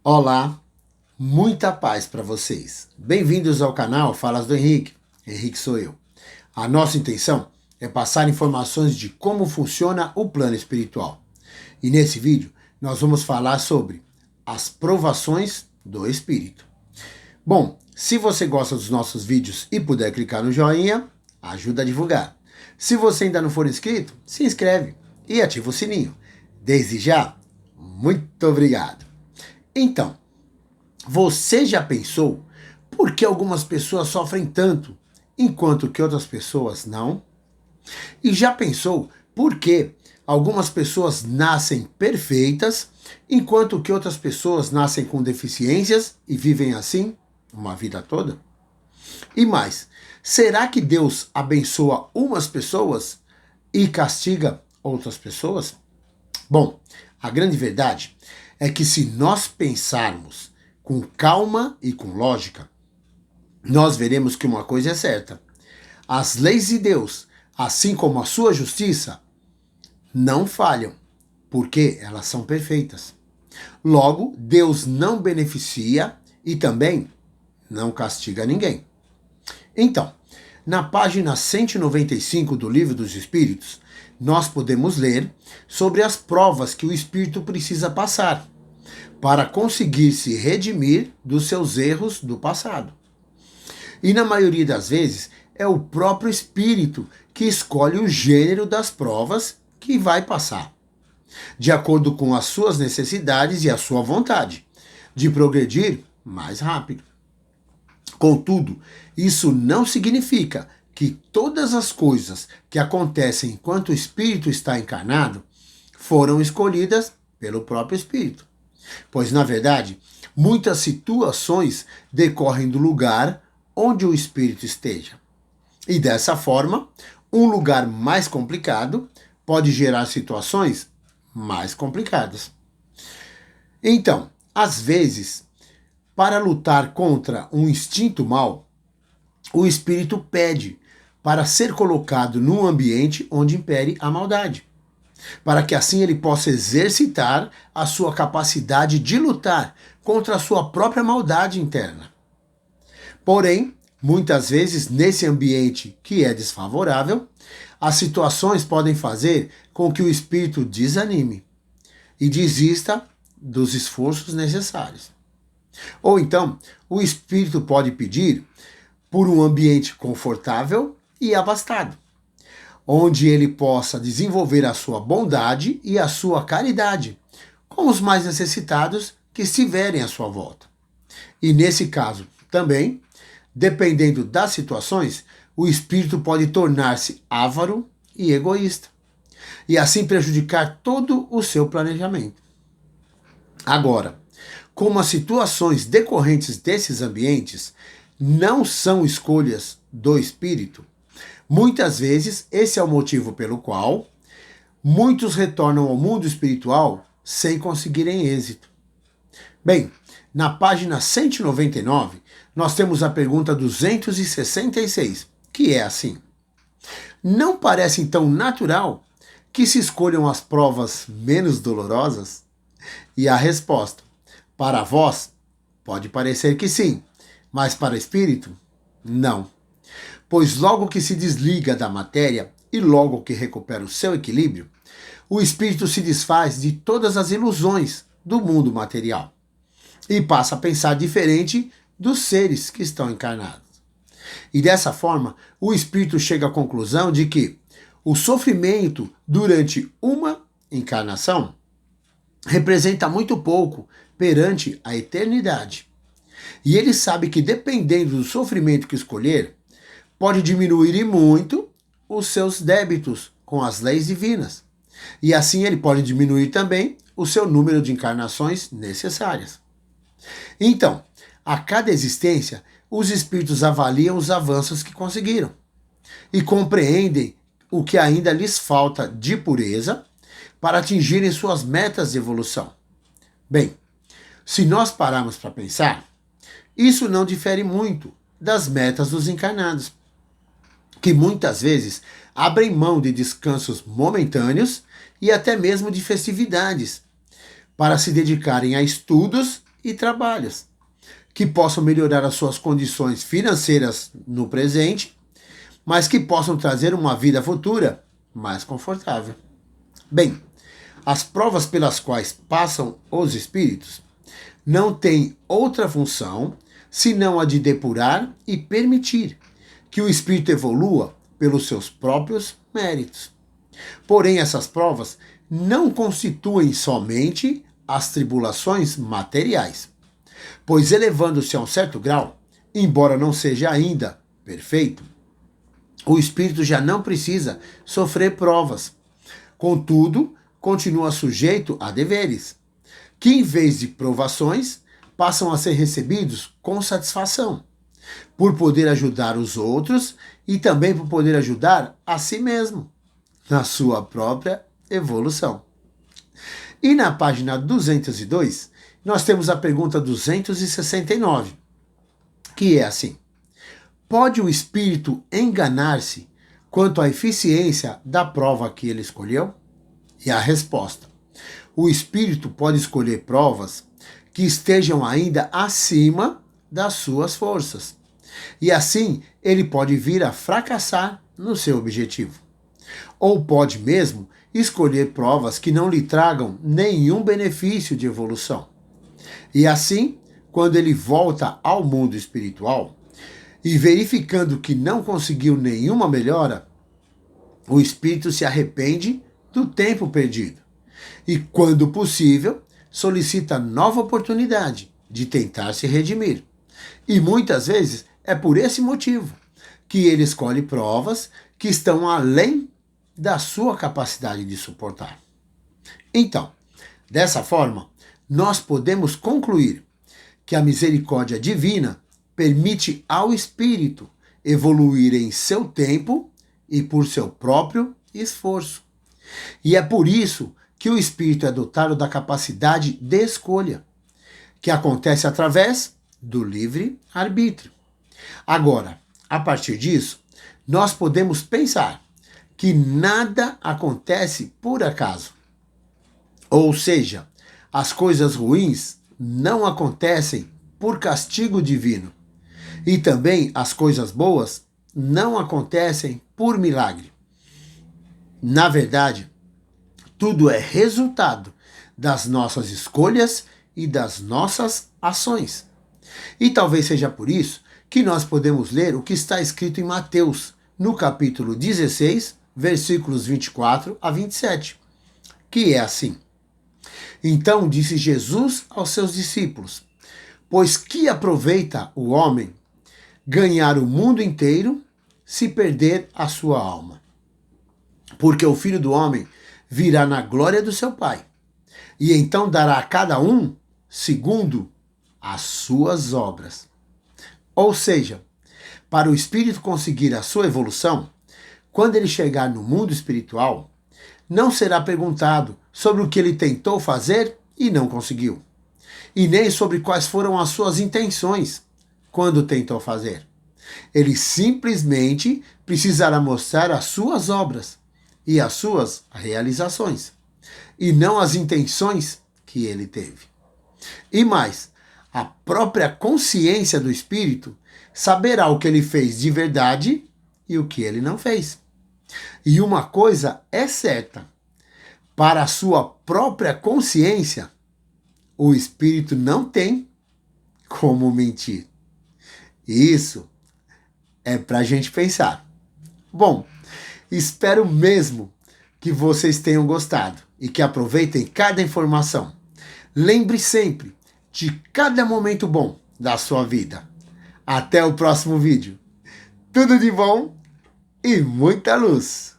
Olá, muita paz para vocês. Bem-vindos ao canal Falas do Henrique. Henrique sou eu. A nossa intenção é passar informações de como funciona o plano espiritual. E nesse vídeo nós vamos falar sobre as provações do espírito. Bom, se você gosta dos nossos vídeos e puder clicar no joinha, ajuda a divulgar. Se você ainda não for inscrito, se inscreve e ativa o sininho. Desde já, muito obrigado. Então, você já pensou por que algumas pessoas sofrem tanto, enquanto que outras pessoas não? E já pensou por que algumas pessoas nascem perfeitas, enquanto que outras pessoas nascem com deficiências e vivem assim uma vida toda? E mais, será que Deus abençoa umas pessoas e castiga outras pessoas? Bom, a grande verdade é que se nós pensarmos com calma e com lógica, nós veremos que uma coisa é certa. As leis de Deus, assim como a sua justiça, não falham, porque elas são perfeitas. Logo, Deus não beneficia e também não castiga ninguém. Então, na página 195 do Livro dos Espíritos, nós podemos ler sobre as provas que o espírito precisa passar para conseguir se redimir dos seus erros do passado. E na maioria das vezes é o próprio espírito que escolhe o gênero das provas que vai passar, de acordo com as suas necessidades e a sua vontade de progredir mais rápido. Contudo, isso não significa que todas as coisas que acontecem enquanto o espírito está encarnado foram escolhidas pelo próprio espírito. Pois, na verdade, muitas situações decorrem do lugar onde o espírito esteja. E dessa forma, um lugar mais complicado pode gerar situações mais complicadas. Então, às vezes, para lutar contra um instinto mau, o espírito pede para ser colocado num ambiente onde impere a maldade, para que assim ele possa exercitar a sua capacidade de lutar contra a sua própria maldade interna. Porém, muitas vezes, nesse ambiente que é desfavorável, as situações podem fazer com que o espírito desanime e desista dos esforços necessários. Ou então, o espírito pode pedir por um ambiente confortável e abastado, onde ele possa desenvolver a sua bondade e a sua caridade com os mais necessitados que estiverem à sua volta. E nesse caso também, dependendo das situações, o espírito pode tornar-se avaro e egoísta, e assim prejudicar todo o seu planejamento. Agora, como as situações decorrentes desses ambientes não são escolhas do espírito, muitas vezes esse é o motivo pelo qual muitos retornam ao mundo espiritual sem conseguirem êxito. Bem, na página 199, nós temos a pergunta 266, que é assim: não parece então natural que se escolham as provas menos dolorosas? E a resposta: para vós, pode parecer que sim, mas para o espírito, não. Pois logo que se desliga da matéria e logo que recupera o seu equilíbrio, o espírito se desfaz de todas as ilusões do mundo material e passa a pensar diferente dos seres que estão encarnados. E dessa forma, o espírito chega à conclusão de que o sofrimento durante uma encarnação representa muito pouco perante a eternidade. E ele sabe que, dependendo do sofrimento que escolher, pode diminuir e muito os seus débitos com as leis divinas. E assim ele pode diminuir também o seu número de encarnações necessárias. Então, a cada existência, os espíritos avaliam os avanços que conseguiram e compreendem o que ainda lhes falta de pureza para atingirem suas metas de evolução. Bem, se nós pararmos para pensar, isso não difere muito das metas dos encarnados, que muitas vezes abrem mão de descansos momentâneos e até mesmo de festividades, para se dedicarem a estudos e trabalhos, que possam melhorar as suas condições financeiras no presente, mas que possam trazer uma vida futura mais confortável. Bem, as provas pelas quais passam os espíritos não têm outra função senão a de depurar e permitir que o espírito evolua pelos seus próprios méritos. Porém, essas provas não constituem somente as tribulações materiais, pois elevando-se a um certo grau, embora não seja ainda perfeito, o espírito já não precisa sofrer provas. Contudo, continua sujeito a deveres, que em vez de provações, passam a ser recebidos com satisfação, por poder ajudar os outros e também por poder ajudar a si mesmo, na sua própria evolução. E na página 202, nós temos a pergunta 269, que é assim: pode o espírito enganar-se quanto à eficiência da prova que ele escolheu? E a resposta: o espírito pode escolher provas que estejam ainda acima das suas forças. E assim, ele pode vir a fracassar no seu objetivo. Ou pode mesmo escolher provas que não lhe tragam nenhum benefício de evolução. E assim, quando ele volta ao mundo espiritual e verificando que não conseguiu nenhuma melhora, o espírito se arrepende do tempo perdido e, quando possível, solicita nova oportunidade de tentar se redimir. E muitas vezes é por esse motivo que ele escolhe provas que estão além da sua capacidade de suportar. Então, dessa forma, nós podemos concluir que a misericórdia divina permite ao espírito evoluir em seu tempo e por seu próprio esforço. E é por isso que o espírito é dotado da capacidade de escolha, que acontece através do livre-arbítrio. Agora, a partir disso, nós podemos pensar que nada acontece por acaso. Ou seja, as coisas ruins não acontecem por castigo divino. E também as coisas boas não acontecem por milagre. Na verdade, tudo é resultado das nossas escolhas e das nossas ações. E talvez seja por isso que nós podemos ler o que está escrito em Mateus, no capítulo 16, versículos 24 a 27, que é assim: Então disse Jesus aos seus discípulos: Pois que aproveita o homem ganhar o mundo inteiro se perder a sua alma? Porque o Filho do Homem virá na glória do seu Pai, e então dará a cada um segundo as suas obras. Ou seja, para o espírito conseguir a sua evolução, quando ele chegar no mundo espiritual, não será perguntado sobre o que ele tentou fazer e não conseguiu, e nem sobre quais foram as suas intenções quando tentou fazer. Ele simplesmente precisará mostrar as suas obras e as suas realizações, e não as intenções que ele teve. E mais, a própria consciência do espírito saberá o que ele fez de verdade e o que ele não fez. E uma coisa é certa: para a sua própria consciência, o espírito não tem como mentir. Isso é para a gente pensar. Bom, espero mesmo que vocês tenham gostado e que aproveitem cada informação. Lembre sempre de cada momento bom da sua vida. Até o próximo vídeo. Tudo de bom e muita luz!